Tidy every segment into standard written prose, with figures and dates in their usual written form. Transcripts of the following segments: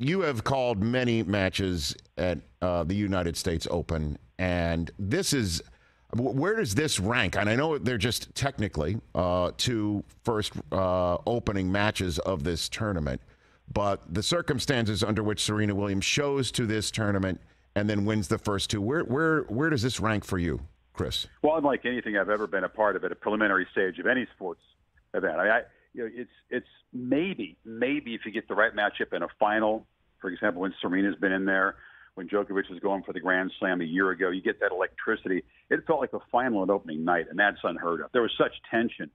you have called many matches at the United States Open, and this is where does this rank? And I know they're just technically two first opening matches of this tournament, but the circumstances under which Serena Williams shows to this tournament and then wins the first two, where does this rank for you, Chris? Well, unlike anything I've ever been a part of at a preliminary stage of any sports event, it's maybe if you get the right matchup in a final, for example, when Serena's been in there, when Djokovic was going for the Grand Slam a year ago, you get that electricity. It felt like a final and opening night, and that's unheard of. There was such tension,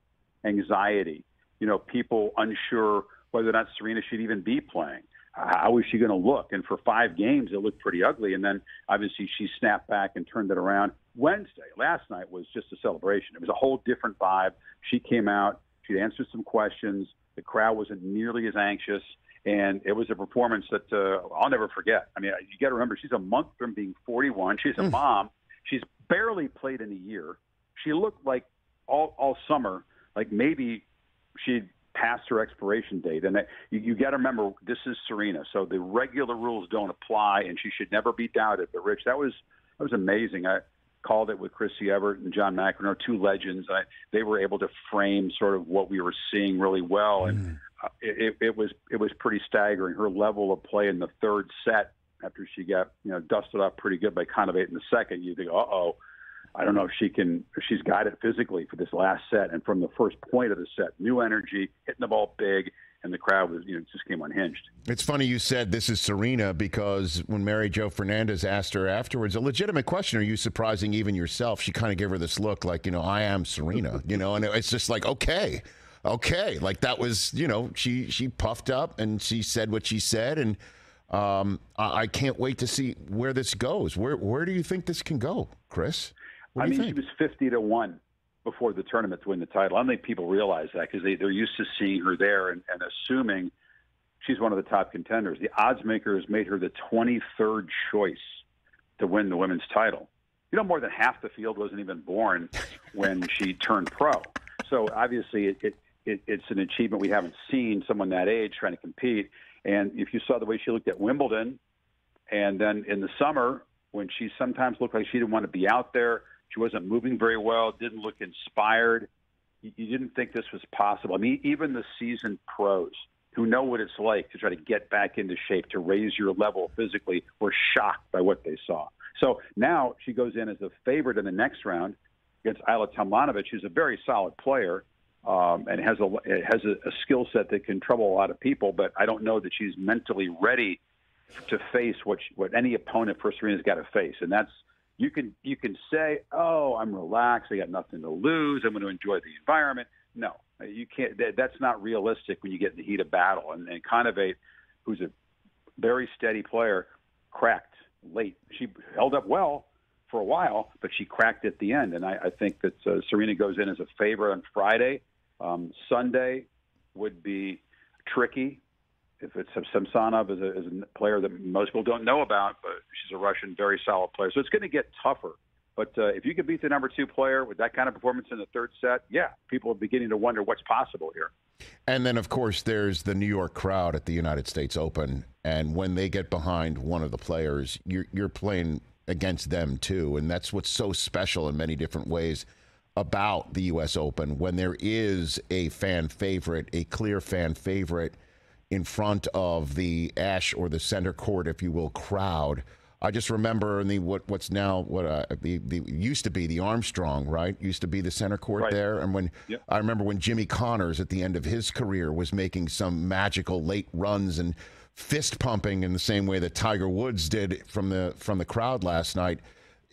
anxiety, people unsure whether or not Serena should even be playing. How is she going to look? And for 5 games, it looked pretty ugly. And then, obviously, she snapped back and turned it around. Wednesday, last night, was just a celebration. It was a whole different vibe. She came out. She answered some questions. The crowd wasn't nearly as anxious. And it was a performance that I'll never forget. I mean, you got to remember, she's a month from being 41. She's a mom. She's barely played in a year. She looked like all summer, like maybe she'd passed her expiration date. And you got to remember, this is Serena. So the regular rules don't apply, and she should never be doubted. But, Rich, that was amazing. I called it with Chrissy Everett and John McEnroe, 2 legends. They were able to frame sort of what we were seeing really well. And it was pretty staggering. Her level of play in the third set, after she got dusted off pretty good by Kontaveit in the second, you think, I don't know if she's got it physically for this last set. And from the first point of the set, new energy, hitting the ball big, and the crowd was just came unhinged. It's funny you said this is Serena, because when Mary Jo Fernandez asked her afterwards, a legitimate question, are you surprising even yourself? She kind of gave her this look like, I am Serena, and it's just like, okay, like that was, she puffed up and she said what she said, and I can't wait to see where this goes. Where do you think this can go, Chris? She was 50-1 before the tournament to win the title. I don't think people realize that, because they're used to seeing her there and assuming she's one of the top contenders. The odds makers made her the 23rd choice to win the women's title. More than half the field wasn't even born when she turned pro. So obviously it's an achievement we haven't seen, someone that age trying to compete. And if you saw the way she looked at Wimbledon, and then in the summer when she sometimes looked like she didn't want to be out there, she wasn't moving very well, didn't look inspired. You didn't think this was possible. I mean, even the seasoned pros who know what it's like to try to get back into shape, to raise your level physically, were shocked by what they saw. So now she goes in as a favorite in the next round against Ajla Tomljanovic, who's a very solid player and has a skill set that can trouble a lot of people. But I don't know that she's mentally ready to face what any opponent for Serena's got to face, and that's. You can say, I'm relaxed. I got nothing to lose. I'm going to enjoy the environment. No, you can't. That's not realistic when you get in the heat of battle. And Kontaveit, who's a very steady player, cracked late. She held up well for a while, but she cracked at the end. And I think that Serena goes in as a favorite on Friday. Sunday would be tricky. If it's Samsonov is a player that most people don't know about, but she's a Russian, very solid player. So it's going to get tougher. But if you can beat the number 2 player with that kind of performance in the third set, people are beginning to wonder what's possible here. And then, of course, there's the New York crowd at the United States Open. And when they get behind one of the players, you're playing against them, too. And that's what's so special in many different ways about the U.S. Open, when there is a fan favorite, a clear fan favorite, in front of the ash or the center court, if you will, crowd. I just remember in the used to be the Armstrong, right? Used to be the center court there. And I remember when Jimmy Connors at the end of his career was making some magical late runs and fist pumping in the same way that Tiger Woods did from the crowd last night.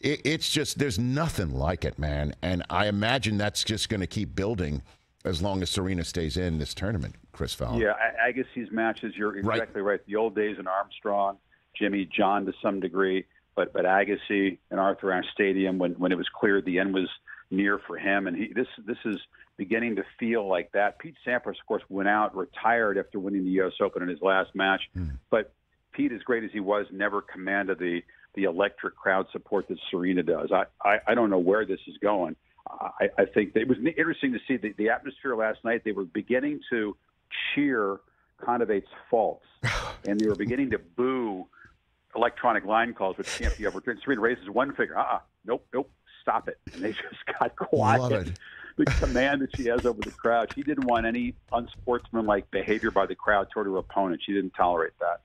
It's just, there's nothing like it, man. And I imagine that's just going to keep building as long as Serena stays in this tournament, Chris Fowler. Yeah, Agassi's matches, you're exactly right. The old days in Armstrong, Jimmy, John to some degree, but Agassi and Arthur Ashe Stadium, when it was clear the end was near for him, and this is beginning to feel like that. Pete Sampras, of course, went out, retired after winning the U.S. Open in his last match, but Pete, as great as he was, never commanded the electric crowd support that Serena does. I don't know where this is going. I think it was interesting to see the atmosphere last night. They were beginning to cheer Kontaveit's faults, and they were beginning to boo electronic line calls, which can't be overturned. Serena raises one finger. Nope, stop it. And they just got quiet. Love it. The command that she has over the crowd. She didn't want any unsportsmanlike behavior by the crowd toward her opponent. She didn't tolerate that.